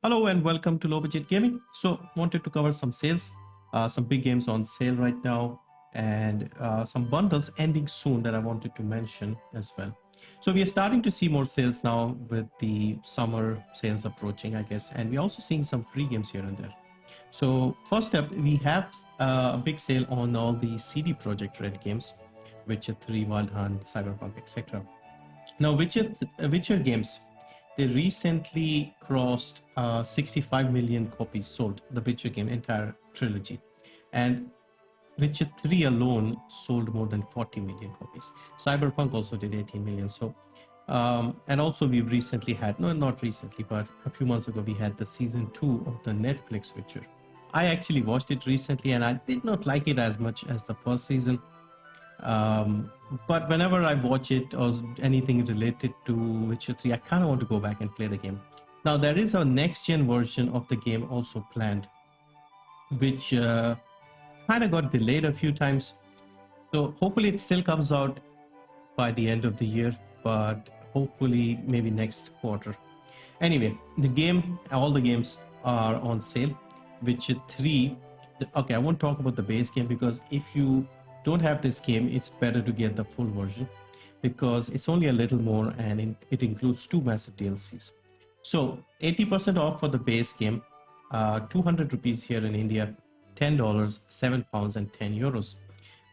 Hello and welcome to Low Budget Gaming. So, wanted to cover some sales, some big games on sale right now, and some bundles ending soon that I wanted to mention as well. So, we are starting to see more sales now with the summer sales approaching, I guess, and we're also seeing some free games here and there. So, first up, we have a big sale on all the CD Projekt Red games, Witcher 3, Wild Hunt, Cyberpunk, etc. Now, Witcher games, they recently crossed 65 million copies sold, the Witcher game, entire trilogy. And Witcher 3 alone sold more than 40 million copies. Cyberpunk also did 18 million. So, and also we've recently had, no, not recently, but a few months ago, we had the season 2 of the Netflix Witcher. I actually watched it recently and I did not like it as much as the first season. But whenever I watch it or anything related to Witcher 3, I kind of want to go back and play the game. Now, there is a next gen version of the game also planned, which kind of got delayed a few times. So, hopefully, it still comes out by the end of the year, but hopefully, maybe next quarter. Anyway, the game, all the games are on sale. Witcher 3, okay, I won't talk about the base game because if you don't have this game, it's better to get the full version because it's only a little more and it includes 2 massive DLCs. So 80% off for the base game, 200 rupees here in India, $10, £7 and €10.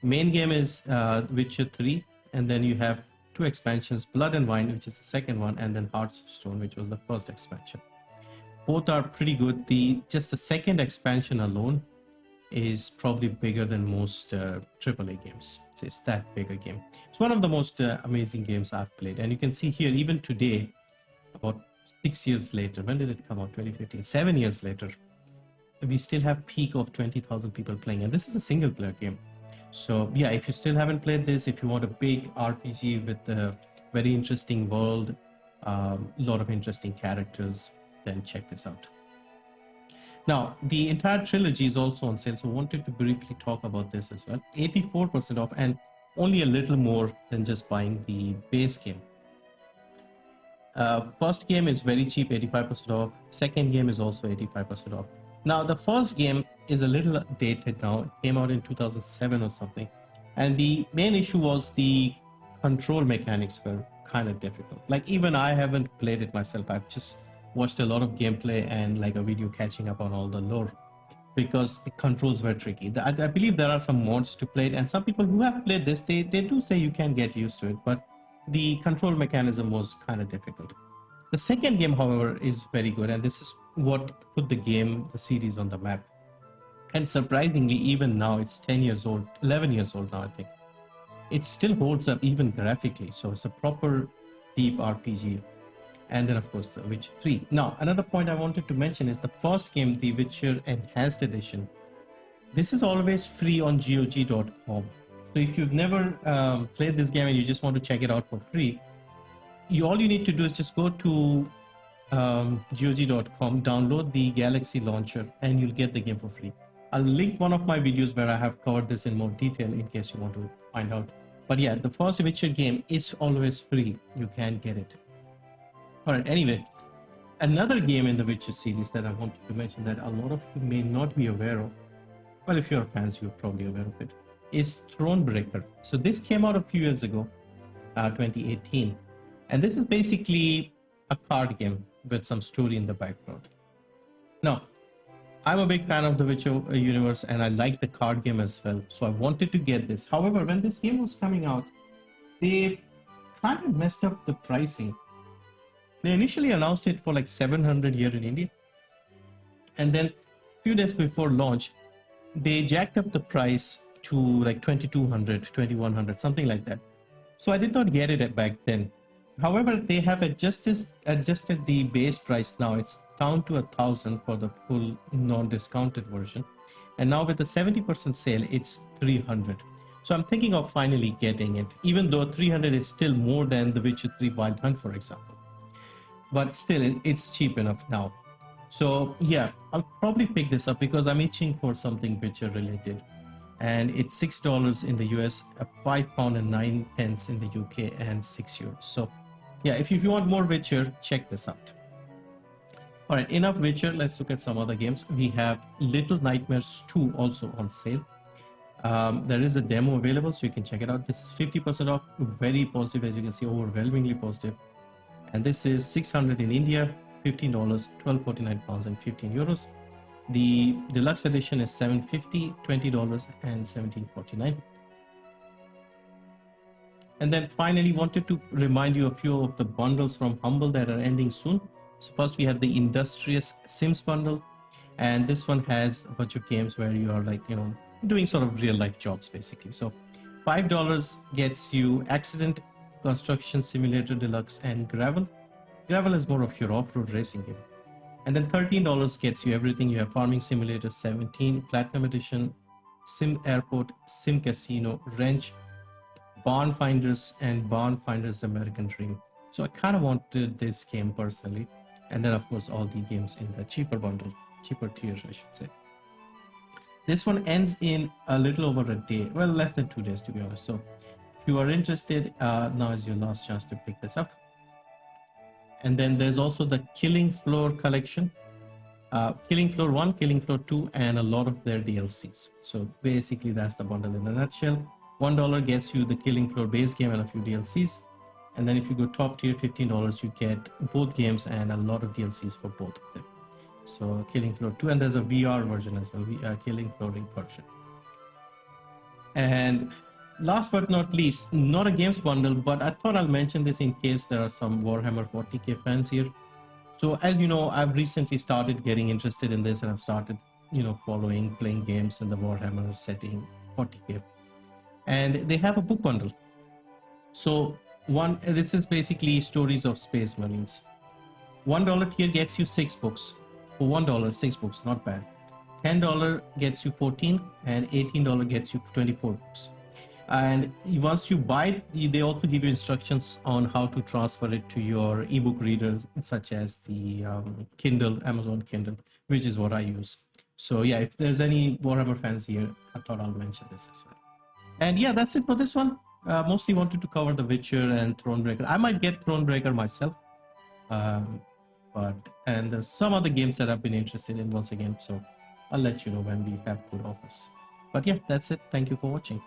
Main game is Witcher 3, and then you have 2 expansions, Blood and Wine, which is the second one, and then Hearts of Stone, which was the first expansion. Both are pretty good. Just the second expansion alone is probably bigger than most AAA games. So it's that big a game. It's one of the most amazing games I've played. And you can see here, even today, about 6 years later, when did it come out? 2015, 7 years later, we still have peak of 20,000 people playing. And this is a single player game. So yeah, if you still haven't played this, if you want a big RPG with a very interesting world, a lot of interesting characters, then check this out. Now, the entire trilogy is also on sale, so I wanted to briefly talk about this as well. 84% off and only a little more than just buying the base game. First game is very cheap, 85% off. Second game is also 85% off. Now, the first game is a little dated now. It came out in 2007 or something. And the main issue was the control mechanics were kind of difficult. Like, even I haven't played it myself. I've just watched a lot of gameplay and like a video catching up on all the lore because the controls were tricky. I believe there are some mods to play it, and some people who have played this, they do say you can get used to it, but the control mechanism was kind of difficult. The second game, however, is very good, and this is what put the series on the map. And surprisingly, even now, it's 10 years old, 11 years old now, I think. It still holds up even graphically, so it's a proper deep RPG. And then, of course, The Witcher 3. Now, another point I wanted to mention is the first game, The Witcher Enhanced Edition. This is always free on GOG.com. So if you've never played this game and you just want to check it out for free, all you need to do is just go to GOG.com, download the Galaxy launcher, and you'll get the game for free. I'll link one of my videos where I have covered this in more detail in case you want to find out. But yeah, the first Witcher game is always free. You can get it. Alright, anyway, another game in the Witcher series that I wanted to mention that a lot of you may not be aware of, well, if you're fans, you're probably aware of it, is Thronebreaker. So this came out a few years ago, 2018, and this is basically a card game with some story in the background. Now, I'm a big fan of the Witcher universe and I like the card game as well, so I wanted to get this. However, when this game was coming out, they kind of messed up the pricing. They initially announced it for like 700 here in India. And then a few days before launch, they jacked up the price to like 2200, 2100, something like that. So I did not get it back then. However, they have adjusted the base price now. It's down to 1,000 for the full non-discounted version. And now with the 70% sale, it's 300. So I'm thinking of finally getting it, even though 300 is still more than The Witcher 3 Wild Hunt, for example. But still, it's cheap enough now. So yeah, I'll probably pick this up because I'm itching for something Witcher related. And it's $6 in the US, £5 and 9 pence in the UK, and €6. So yeah, if you want more Witcher, check this out. All right, enough Witcher. Let's look at some other games. We have Little Nightmares 2 also on sale. There is a demo available, so you can check it out. This is 50% off, very positive, as you can see, overwhelmingly positive. And this is 600 in India, $15, 12.49 pounds and 15 euros. The deluxe edition is $7.50, $20 and 17.49. And then finally wanted to remind you a few of the bundles from Humble that are ending soon. So first we have the Industrious Sims bundle, and this one has a bunch of games where you are like, doing sort of real life jobs basically. So $5 gets you Accident, Construction Simulator Deluxe, and Gravel. Gravel is more of your off-road racing game. And then $13 gets you everything. You have Farming Simulator 17, Platinum Edition, Sim Airport, Sim Casino, Wrench, Barn Finders, and Barn Finders American Dream. So I kind of wanted this game personally. And then of course all the games in the cheaper bundle, cheaper tiers I should say. This one ends in a little over a day, well, less than 2 days to be honest. So if you are interested, now is your last chance to pick this up. And then there's also the Killing Floor collection, Killing Floor 1, Killing Floor 2, and a lot of their DLCs. So basically that's the bundle in a nutshell. $1 gets you the Killing Floor base game and a few DLCs. And then if you go top tier, $15, you get both games and a lot of DLCs for both of them. So Killing Floor 2, and there's a VR version as well, Killing Floor version. And last but not least, not a games bundle, but I thought I'll mention this in case there are some Warhammer 40k fans here. So as you know, I've recently started getting interested in this, and I've started, following, playing games in the Warhammer setting 40k. And they have a book bundle. So this is basically Stories of Space Marines. $1 tier gets you 6 books. For $1, 6 books, not bad. $10 gets you 14, and $18 gets you 24 books. And once you buy it, they also give you instructions on how to transfer it to your ebook readers, such as the Kindle, Amazon Kindle, which is what I use. So yeah, if there's any Warhammer fans here, I thought I'll mention this as well. And yeah, that's it for this one. Mostly wanted to cover The Witcher and Thronebreaker. I might get Thronebreaker myself. And there's some other games that I've been interested in once again. So I'll let you know when we have good offers. But yeah, that's it. Thank you for watching.